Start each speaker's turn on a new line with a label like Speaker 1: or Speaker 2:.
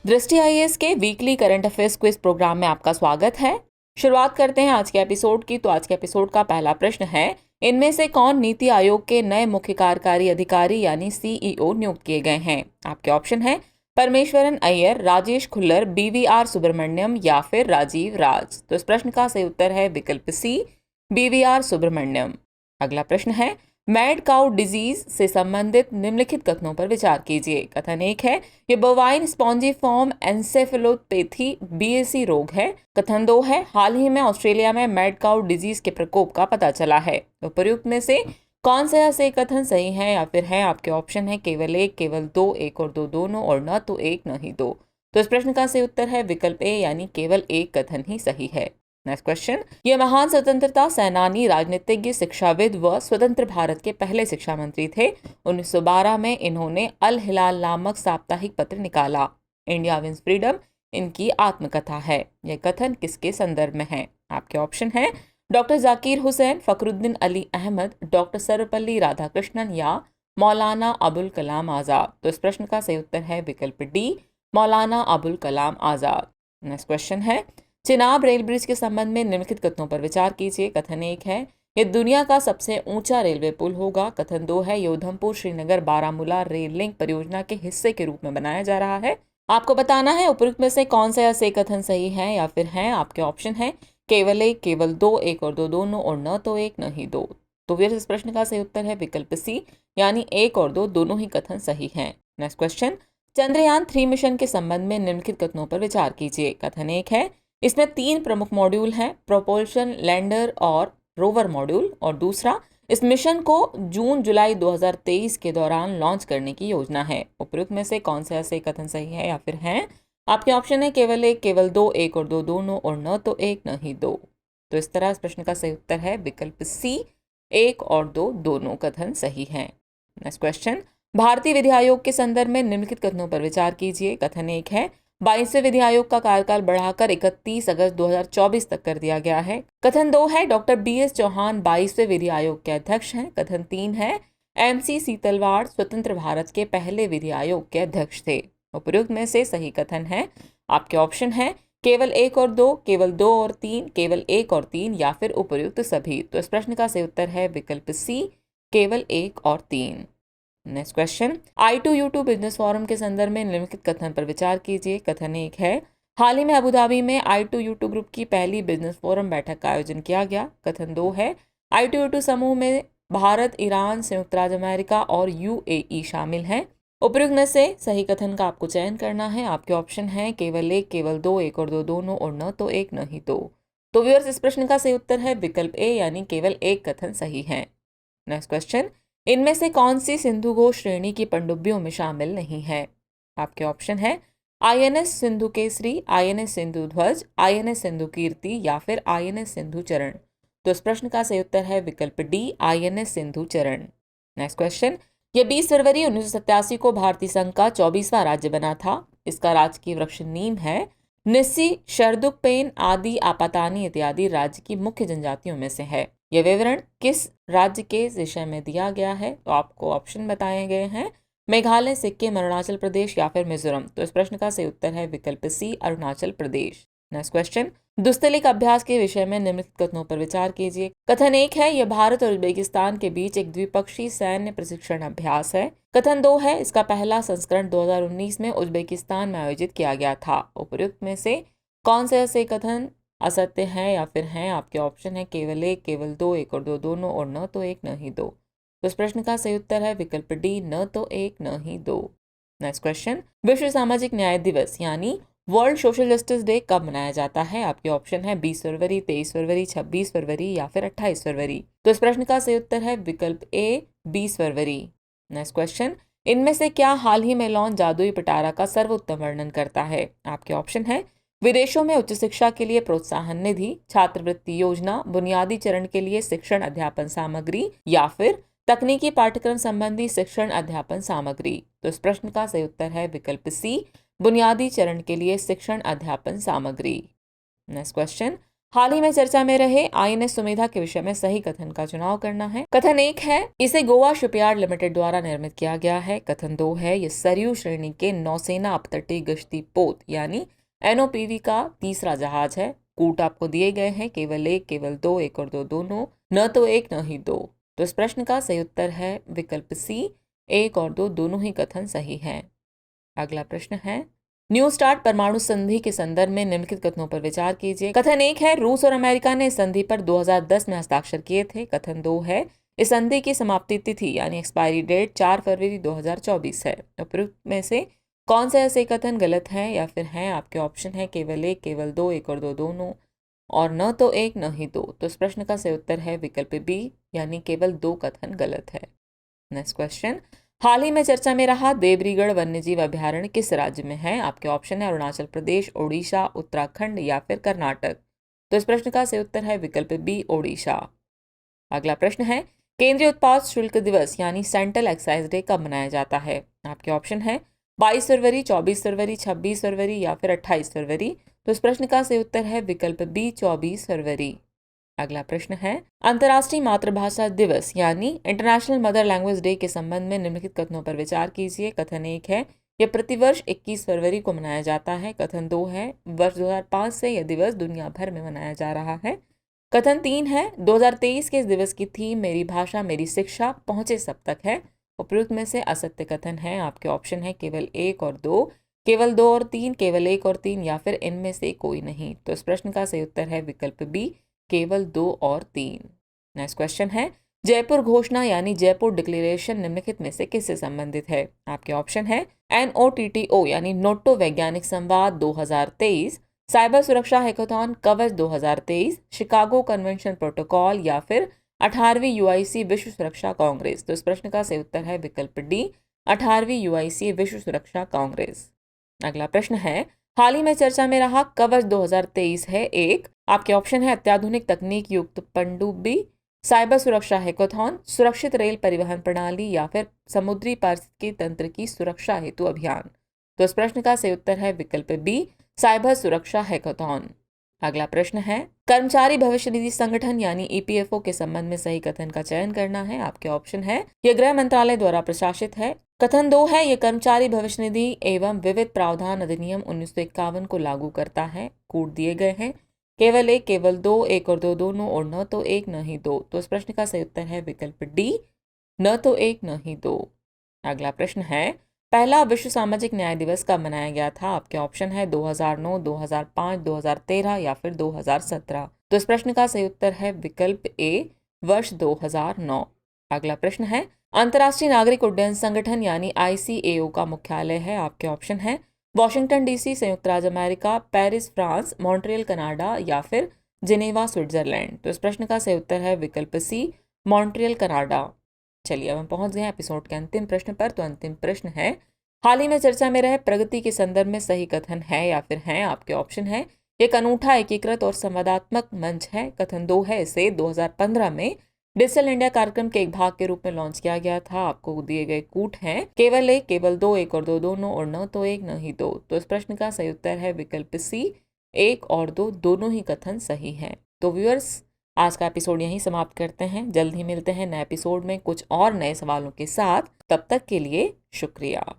Speaker 1: दृष्टि आईएएस के weekly current affairs quiz program में आपका स्वागत है। शुरुआत करते हैं आज के एपिसोड की। तो आज के एपिसोड का पहला प्रश्न है, इनमें से कौन नीति आयोग के नए मुख्य कार्यकारी अधिकारी यानी सीईओ नियुक्त किए गए हैं? आपके ऑप्शन है परमेश्वरन अय्यर, राजेश खुल्लर, बीवीआर सुब्रमण्यम या फिर राजीव राज। तो इस प्रश्न का सही उत्तर है विकल्प सी, बीवीआर सुब्रमण्यम। अगला प्रश्न है, मैड काउ डिजीज से संबंधित निम्नलिखित कथनों पर विचार कीजिए। कथन 1 है, ये बोवाइन स्पॉन्जिफॉर्म एन्सेफेलोपैथी बीएसी रोग है। कथन 2 है, हाल ही में ऑस्ट्रेलिया में मैड काउ डिजीज के प्रकोप का पता चला है। उपर्युक्त में से कौन सा से कथन सही है या फिर है? आपके ऑप्शन है केवल एक, केवल दो, एक और दो दोनों, और न तो एक न ही दो। तो इस प्रश्न का सही उत्तर है विकल्प ए यानी केवल एक कथन ही सही है। नेक्स्ट क्वेश्चन, ये महान स्वतंत्रता सेनानी, राजनीतिज्ञ, शिक्षाविद व स्वतंत्र भारत के पहले शिक्षा मंत्री थे। 1912 में इन्होंने अल हिलाल नामक साप्ताहिक पत्र निकाला। इंडिया विंस फ्रीडम इनकी आत्मकथा है। यह कथन किसके संदर्भ में है? आपके ऑप्शन है डॉक्टर जाकिर हुसैन, फखरुद्दीन अली अहमद, डॉक्टर सर्वपल्ली राधाकृष्णन या मौलाना अबुल कलाम आजाद। तो इस प्रश्न का सही उत्तर है विकल्प D, Maulana Abul Kalam Azad. Next question है, चिनाब रेल ब्रिज के संबंध में निम्नलिखित कथनों पर विचार कीजिए। कथन 1 है, यह दुनिया का सबसे ऊंचा रेलवे पुल होगा। कथन 2 है, यह उधमपुर श्रीनगर बारामूला रेल लिंक परियोजना के हिस्से के रूप में बनाया जा रहा है। आपको बताना है उपयुक्त में से कौन सा से कथन सही है या फिर है। आपके ऑप्शन है केवल एक, केवल दो, एक और दो दोनों, और न तो एक न ही दो। तो फिर इस प्रश्न का सही उत्तर है विकल्प सी यानी एक और दो दोनों ही कथन सही हैं। नेक्स्ट क्वेश्चन, चंद्रयान 3 मिशन के संबंध में निम्नलिखित कथनों पर विचार कीजिए। कथन 1 है, इसमें 3 प्रमुख मॉड्यूल हैं, प्रोपल्शन, लैंडर और रोवर मॉड्यूल। और दूसरा, इस मिशन को जून-जुलाई 2023 के दौरान लॉन्च करने की योजना है। उपयुक्त में से कौन सा ऐसे कथन सही है या फिर हैं? आपके ऑप्शन है केवल एक, केवल दो, एक और दो दोनों, और न तो एक न ही दो। तो इस तरह इस प्रश्न का सही उत्तर है विकल्प सी, एक और दो दोनों कथन सही हैं। नेक्स्ट क्वेश्चन, भारतीय विधि आयोग के संदर्भ में निम्नलिखित कथनों पर विचार कीजिए। कथन 1 है, 22वें विधि आयोग का कार्यकाल बढ़ाकर 31 अगस्त 2024 तक कर दिया गया है। कथन 2 है, डॉक्टर BS चौहान 22वें विधि आयोग के अध्यक्ष हैं। कथन 3 है, MC सीतलवाड़ स्वतंत्र भारत के पहले विधि आयोग के अध्यक्ष थे। उपयुक्त में से सही कथन है। आपके ऑप्शन है केवल एक और दो, केवल दो और तीन, केवल एक और तीन या फिर उपयुक्त सभी। तो इस प्रश्न का सही उत्तर है विकल्प सी, केवल एक और तीन। Next question, I2U2 business forum के संदर्भ में निम्नलिखित कथन पर विचार कीजिए। कथन 1 है, हाल ही में अबू धाबी में I2U2 ग्रुप की पहली बिजनेस फोरम बैठक का आयोजन किया गया। कथन 2 है, I2U2 समूह में भारत, ईरान, संयुक्त राज्य अमेरिका और UAE शामिल हैं। उपयुक्त में से सही कथन का आपको चयन करना है। आपके ऑप्शन है केवल एक, केवल दो, एक और दो दोनों, और न तो एक न ही दो। तो व्यूअर्स, इस प्रश्न का सही उत्तर है विकल्प ए यानी केवल एक कथन सही है। नेक्स्ट क्वेश्चन, इनमें से कौन सी सिंधु घोष श्रेणी की पनडुब्बियों में शामिल नहीं है? आपके ऑप्शन है INS सिंधु केसरी, INS सिंधु ध्वज, INS सिंधु कीर्ति या फिर INS सिंधु चरण। तो इस प्रश्न का सही उत्तर है विकल्प डी, INS सिंधु चरण। नेक्स्ट क्वेश्चन, यह 20 फरवरी 1987 को भारतीय संघ का 24वां राज्य बना था। इसका राजकीय वृक्ष नीम है। निस्सी, शरदुकपेन, आदि, आपातानी इत्यादि राज्य की मुख्य जनजातियों में से है। यह विवरण किस राज्य के विषय में दिया गया है? तो आपको ऑप्शन बताए गए हैं मेघालय, सिक्किम, अरुणाचल प्रदेश या फिर मिजोरम। तो इस प्रश्न का सही उत्तर है विकल्प सी, अरुणाचल प्रदेश। नेक्स्ट क्वेश्चन, दुस्तलिक अभ्यास के विषय में निम्नलिखित कथनों पर विचार कीजिए। कथन 1 है, यह भारत और उज्बेकिस्तान के बीच एक द्विपक्षीय सैन्य प्रशिक्षण अभ्यास है। कथन 2 है, इसका पहला संस्करण 2019 में उज्बेकिस्तान में आयोजित किया गया था। उपयुक्त में से कौन से ऐसे कथन असत्य हैं या फिर हैं? आपके ऑप्शन है केवल एक, केवल दो, एक और दो दोनों, और न तो एक न ही दो। तो इस प्रश्न का सही उत्तर है विकल्प डी, न तो एक न ही दो। नेक्स्ट क्वेश्चन, विश्व सामाजिक न्याय दिवस यानी वर्ल्ड सोशल जस्टिस डे कब मनाया जाता है? आपके ऑप्शन है 20 फरवरी, 23 फरवरी, 26 फरवरी या फिर 28 फरवरी। तो इस प्रश्न का सही उत्तर है विकल्प ए, 20 फरवरी। नेक्स्ट क्वेश्चन, इनमें से क्या हाल ही में लॉन्च जादुई पिटारा का सर्वोत्तम वर्णन करता है? आपके ऑप्शन है विदेशों में उच्च शिक्षा के लिए प्रोत्साहन निधि, छात्रवृत्ति योजना, बुनियादी चरण के लिए शिक्षण अध्यापन सामग्री या फिर तकनीकी पाठ्यक्रम संबंधी शिक्षण अध्यापन सामग्री। तो इस प्रश्न का सही उत्तर है विकल्प सी, बुनियादी चरण के लिए शिक्षण अध्यापन सामग्री। नेक्स्ट क्वेश्चन, हाल ही में चर्चा में रहे INS सुमेधा के विषय में सही कथन का चुनाव करना है। कथन 1 है, इसे गोवा शिपयार्ड लिमिटेड द्वारा निर्मित किया गया है। कथन 2 है, ये सरयू श्रेणी के नौसेना अपतटीय गश्ती पोत यानी NOPV का तीसरा जहाज है। कूट आपको दिए गए हैं, केवल 1, केवल 2, 1 और 2 दोनों, न तो 1 न ही 2। तो इस प्रश्न का सही उत्तर है विकल्प C, 1 और 2 दोनों ही कथन सही है। अगला प्रश्न है, न्यू स्टार्ट परमाणु संधि के संदर्भ में निम्नलिखित कथनों पर विचार कीजिए। कथन 1 है, रूस और अमेरिका ने इस संधि पर 2010 में हस्ताक्षर किए थे। कथन 2 है, इस संधि की समाप्ति तिथि यानी एक्सपायरी डेट 4 फरवरी 2024 है। उपरोक्त में से कौन से ऐसे कथन गलत हैं या फिर हैं? आपके ऑप्शन है केवल 1, केवल 2, 1 और 2 दोनों, और न तो 1 न ही 2। तो इस प्रश्न का सही उत्तर है विकल्प B यानी केवल 2 कथन गलत है। नेक्स्ट क्वेश्चन, हाल ही में चर्चा में रहा देवरीगढ़ वन्यजीव अभयारण्य किस राज्य में है? आपके ऑप्शन है अरुणाचल प्रदेश, ओडिशा, उत्तराखंड या फिर कर्नाटक। तो इस प्रश्न का सही उत्तर है विकल्प B, ओडिशा। अगला प्रश्न है, केंद्रीय उत्पाद शुल्क दिवस यानी सेंट्रल एक्साइज डे कब मनाया जाता है? आपके ऑप्शन है 22 फरवरी, 24 फरवरी, 26 फरवरी या फिर 28 फरवरी। तो इस प्रश्न का सही उत्तर है विकल्प B, 24 फरवरी। अगला प्रश्न है, अंतर्राष्ट्रीय मातृभाषा दिवस यानी इंटरनेशनल मदर लैंग्वेज डे के संबंध में निम्नलिखित कथनों पर विचार कीजिए। कथन 1 है, यह प्रतिवर्ष 21 फरवरी को मनाया जाता है। कथन 2 है, वर्ष 2005 से यह दिवस दुनिया भर में मनाया जा रहा है। कथन 3 है, 2023 के इस दिवस की थीम मेरी भाषा मेरी शिक्षा पहुंचे सब तक है। उपयुक्त में से असत्य कथन है। आपके ऑप्शन है केवल 1 और 2, केवल 2 और 3, केवल 1 और 3 या फिर इनमें से कोई नहीं। तो इस प्रश्न का सही उत्तर है विकल्प B, केवल 2 और 3। नेक्स्ट क्वेश्चन है, जयपुर घोषणा यानी जयपुर डिक्लेरेशन निम्नलिखित में से किससे संबंधित है? आपके ऑप्शन है NOTTO यानी नोटो वैज्ञानिक संवाद 2023, साइबर सुरक्षा हैकाथॉन कवच 2023, शिकागो कन्वेंशन प्रोटोकॉल या फिर 18वीं UIC विश्व सुरक्षा कांग्रेस। तो इस प्रश्न का सही उत्तर है विकल्प D, 18वीं UIC विश्व सुरक्षा कांग्रेस। अगला प्रश्न है, हाल ही में चर्चा में रहा कवच 2023 है। 1, आपके ऑप्शन है अत्याधुनिक तकनीक युक्त पनडुब्बी, साइबर सुरक्षा हैकाथॉन, सुरक्षित रेल परिवहन प्रणाली या फिर समुद्री पारिस्थितिकी तंत्र की सुरक्षा हेतु अभियान। तो इस प्रश्न का सही उत्तर है विकल्प B, साइबर सुरक्षा हैकाथॉन। अगला प्रश्न है, कर्मचारी भविष्य निधि संगठन यानी EPFO के संबंध में सही कथन का चयन करना है। आपके ऑप्शन है, यह गृह मंत्रालय द्वारा प्रशासित है। कथन 2 है, यह कर्मचारी भविष्य निधि एवं विविध प्रावधान अधिनियम 1951 को लागू करता है। कूट दिए गए हैं, केवल 1, केवल 2, 1 और 2 दोनों, और न तो 1 न ही 2। तो इस प्रश्न का सही उत्तर है विकल्प D, न तो 1 न ही 2। अगला प्रश्न है, पहला विश्व सामाजिक न्याय दिवस कब मनाया गया था? आपके ऑप्शन है 2009, 2005, 2013 या फिर 2017। तो इस प्रश्न का सही उत्तर है विकल्प A, वर्ष 2009। अगला प्रश्न है, अंतर्राष्ट्रीय नागरिक उड्डयन संगठन यानी ICAO का मुख्यालय है। आपके ऑप्शन है वॉशिंगटन DC संयुक्त राज्य America, Paris France, Montreal Canada या फिर जिनेवा स्विट्जरलैंड। तो इस प्रश्न का सही उत्तर है विकल्प C, मॉन्ट्रियल कनाडा। चलिए अब हम पहुंच गए एपिसोड के अंतिम प्रश्न पर। तो अंतिम प्रश्न है, हाल ही में चर्चा में रहे प्रगति के संदर्भ में सही कथन है या फिर हैं? आपके ऑप्शन है, एक अनूठा एकीकृत और संवादात्मक मंच है। कथन 2 है, इसे 2015 में डिजिटल इंडिया कार्यक्रम के एक भाग के रूप में लॉन्च किया गया था। आपको दिए गए कूट हैं, केवल 1, केवल 2, 1 और 2 दोनों, और न तो 1 न ही 2। तो इस प्रश्न का सही उत्तर है विकल्प C, 1 और 2 दोनों ही कथन सही हैं। तो व्यूअर्स, आज का एपिसोड यहीं समाप्त करते हैं। जल्द ही मिलते हैं नए एपिसोड में कुछ और नए सवालों के साथ। तब तक के लिए शुक्रिया।